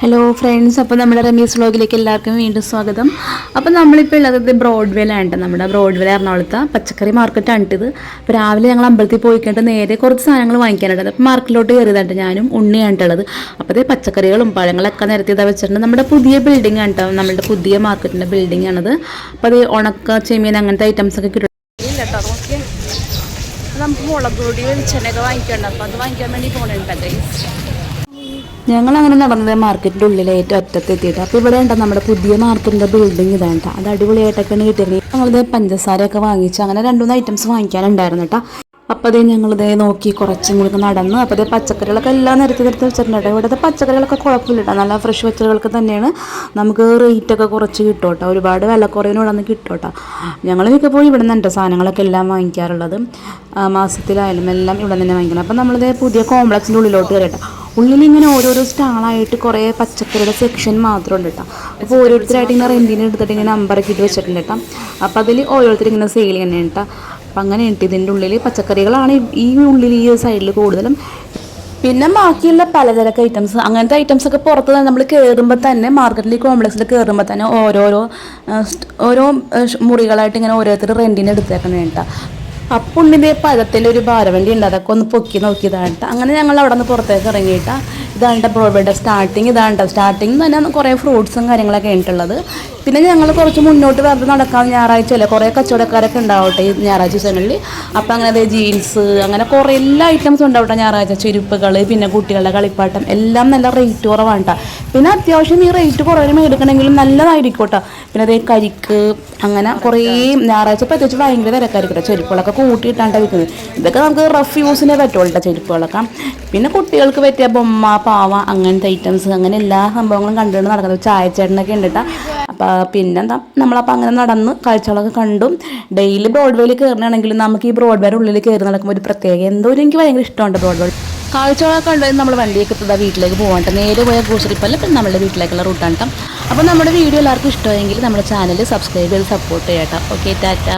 Hello friends, അപ്പോൾ നമ്മുടെ റമീസ് വ്ളോഗിലേക്ക് എല്ലാവർക്കും വീണ്ടും സ്വാഗതം. അപ്പോൾ നമ്മളിപ്പോൾ ഉള്ളത് ബ്രോഡ്വേയിലാണ്. നമ്മുടെ ബ്രോഡ്വേയിൽ എറണാകുളത്ത് പച്ചക്കറി മാർക്കറ്റാണ് ഇത്. അപ്പോൾ രാവിലെ ഞങ്ങൾ അമ്പലത്തിൽ പോയിക്കഴിഞ്ഞിട്ട് നേരെ കുറച്ച് സാധനങ്ങൾ വാങ്ങിക്കാനായിട്ട് അപ്പോൾ മാർക്കറ്റിലോട്ട് കയറിയതായിട്ട് ഞാനും ഉണ്ണിയായിട്ടുള്ളത്. അപ്പോൾ അതേ പച്ചക്കറികളും പഴങ്ങളൊക്കെ നിരത്തിയതാണ് വെച്ചിട്ടുണ്ട്. നമ്മുടെ പുതിയ ബിൽഡിംഗ് ആണ് കേട്ടോ, നമ്മുടെ പുതിയ മാർക്കറ്റിൻ്റെ ബിൽഡിംഗ് ആണത്. അപ്പോൾ അത് ഉണക്ക ചെമ്മീൻ അങ്ങനത്തെ ഐറ്റംസ് ഒക്കെ കിട്ടും. ഇല്ല കേട്ടോ, നോക്കിയേ നമുക്ക് മുളക് പൊടി വെളിച്ചെണ്ണയൊക്കെ വാങ്ങിക്കണ്ട. അപ്പോൾ അത് വാങ്ങിക്കാൻ വേണ്ടി പോകണുണ്ടല്ലേ. ഞങ്ങളങ്ങനെ നടന്നത് മാർക്കറ്റിൻ്റെ ഉള്ളിൽ ഏറ്റവും അറ്റത്തെത്തിയിട്ട്. അപ്പോൾ ഇവിടെ ഉണ്ട് നമ്മുടെ പുതിയ മാർക്കറ്റിൻ്റെ ബിൽഡിംഗ് ഇതാണ് കേട്ടോ. അത് അടിപൊളിയായിട്ടൊക്കെയാണ് കിട്ടിയിരുന്നത്. ഞങ്ങളിത് പഞ്ചസാരയൊക്കെ വാങ്ങിച്ച് അങ്ങനെ 2-3 ഐറ്റംസ് വാങ്ങിക്കാനുണ്ടായിരുന്നു കേട്ടോ. അപ്പോൾ അതേ ഞങ്ങളിതേ നോക്കി കുറച്ചും കൂടി നടന്ന് അപ്പോൾ അതേ പച്ചക്കറികളൊക്കെ എല്ലാം നിരത്തി വെച്ചിട്ടുണ്ട് കേട്ടോ. ഇവിടുത്തെ പച്ചക്കറികളൊക്കെ കുഴപ്പമില്ല കേട്ടോ, നല്ല ഫ്രഷ് പച്ചക്കറികൾക്ക് തന്നെയാണ്. നമുക്ക് റേറ്റൊക്കെ കുറച്ച് കിട്ടും കേട്ടോ, ഒരുപാട് വില കുറവിനുള്ളതെന്ന് കിട്ടും കേട്ടോ. ഞങ്ങൾ മിക്കപ്പോഴും ഇവിടെ നിന്ന് സാധനങ്ങളൊക്കെ എല്ലാം വാങ്ങിക്കാറുള്ളത്. മാസത്തിലായാലും എല്ലാം ഇവിടെ തന്നെ വാങ്ങിക്കണം. അപ്പോൾ നമ്മളിതേ പുതിയ കോംപ്ലക്സിൻ്റെ ഉള്ളിലോട്ട് കയറിട്ടോ. ഉള്ളിലിങ്ങനെ ഓരോരോ സ്റ്റാളായിട്ട് കുറേ പച്ചക്കറിയുടെ സെക്ഷൻ മാത്രമുണ്ട് കേട്ടോ. അപ്പോൾ ഓരോരുത്തരായിട്ട് ഇങ്ങനെ റെൻറ്റിന് എടുത്തിട്ട് ഇങ്ങനെ നമ്പറൊക്കെ ഇട്ട് വെച്ചിട്ടുണ്ട് കേട്ടോ. അപ്പോൾ അതിൽ ഓരോരുത്തർ ഇങ്ങനെ സെയിൽ ചെയ്യുന്നുണ്ട് കേട്ടോ. അപ്പം അങ്ങനെ ഉണ്ട്. ഇതിൻ്റെ ഉള്ളിൽ പച്ചക്കറികളാണ് ഈ ഉള്ളിൽ ഈ സൈഡിൽ കൂടുതലും. പിന്നെ ബാക്കിയുള്ള പലതരക്ക് ഐറ്റംസ്, അങ്ങനത്തെ ഐറ്റംസൊക്കെ പുറത്ത് തന്നെ നമ്മൾ കയറുമ്പോൾ തന്നെ മാർക്കറ്റിൽ കോംപ്ലക്സിൽ കയറുമ്പോൾ തന്നെ ഓരോ മുറികളായിട്ട് ഇങ്ങനെ ഓരോരുത്തർ റെൻറ്റിന് എടുത്തേക്കണം കേട്ടോ. അപ്പോൾ ഉണ്ണിൻ്റെ പഴത്തിലൊരു ഭാരവണ്ടി ഉണ്ട്, അതൊക്കെ ഒന്ന് പൊക്കി നോക്കിയതാണ് കേട്ടോ. അങ്ങനെ ഞങ്ങൾ അവിടെ നിന്ന് പുറത്തേക്ക് ഇറങ്ങിയിട്ടാ. ഇതാണ് ബ്രോഡ്വേയുടെ സ്റ്റാർട്ടിങ്. സ്റ്റാർട്ടിങ് തന്നെ കുറേ ഫ്രൂട്ട്സും കാര്യങ്ങളൊക്കെ ആയിട്ടുള്ളത്. പിന്നെ ഞങ്ങൾ കുറച്ച് മുന്നോട്ട് വെറുതെ നടക്കാൻ ഞായറാഴ്ച അല്ലേ കുറേ കച്ചവടക്കാരൊക്കെ ഉണ്ടാവട്ടെ ഈ ഞായറാഴ്ച ദിവസങ്ങളിൽ. അപ്പോൾ അങ്ങനെ അതേ ജീൻസ് അങ്ങനെ കുറേ എല്ലാ ഐറ്റംസും ഉണ്ടാവട്ടെ ഞായറാഴ്ച. ചെരുപ്പുകൾ, പിന്നെ കുട്ടികളുടെ കളിപ്പാട്ടം എല്ലാം നല്ല റേറ്റ് കുറവാണ് കേട്ടോ. പിന്നെ അത്യാവശ്യം ഈ റേറ്റ് കുറവിന് മേടിക്കണമെങ്കിലും നല്ലതായിരിക്കും കേട്ടോ. പിന്നെ അതേ കരിക്ക് അങ്ങനെ കുറേ ഞായറാഴ്ച പ്രത്യേകിച്ച് ഭയങ്കര തിരക്കായിരിക്കും കേട്ടോ. ചെരുപ്പുകളൊക്കെ കൂട്ടിയിട്ടാണ് വിൽക്കുന്നത്. ഇതൊക്കെ നമുക്ക് റഫ് യൂസിനെ പറ്റുള്ളൂ കേട്ടോ ചെരുപ്പുകളൊക്കെ. പിന്നെ കുട്ടികൾക്ക് പറ്റിയ ബൊമ്മ, പാവ അങ്ങനത്തെ ഐറ്റംസ് അങ്ങനെ എല്ലാ സംഭവങ്ങളും കണ്ടുകൊണ്ട് നടക്കുന്നത്. ചായച്ചേട്ടനൊക്കെ ഉണ്ട് കേട്ടോ. അപ്പോൾ പിന്നെന്താ നമ്മളപ്പോൾ അങ്ങനെ നടന്ന് കാഴ്ചകളൊക്കെ കണ്ടു. ഡെയിലി ബ്രോഡ്വേയിൽ കയറണമെങ്കിലും നമുക്ക് ഈ ബ്രോഡ്വേയുടെ ഉള്ളിൽ കയറി നടക്കുമ്പോൾ ഒരു പ്രത്യേക എന്തോ എനിക്ക് ഭയങ്കര ഇഷ്ടമുണ്ട് ബ്രോഡ്വേ. കാഴ്ചകളൊക്കെ കണ്ടുകഴിഞ്ഞാൽ നമ്മൾ വണ്ടിയൊക്കെ എത്തുക വീട്ടിലേക്ക് പോകട്ടെ. നേരെ പോയ ഗ്രോസറിപ്പല്ല പിന്നെ നമ്മുടെ വീട്ടിലേക്കുള്ള റൂട്ടാണ് കേട്ടോ. അപ്പോൾ നമ്മുടെ വീഡിയോ എല്ലാവർക്കും ഇഷ്ടമായെങ്കിൽ നമ്മുടെ ചാനൽ സബ്സ്ക്രൈബ് ചെയ്ത് സപ്പോർട്ട് ചെയ്യാം കേട്ടോ. ഓക്കെ, ടാറ്റ.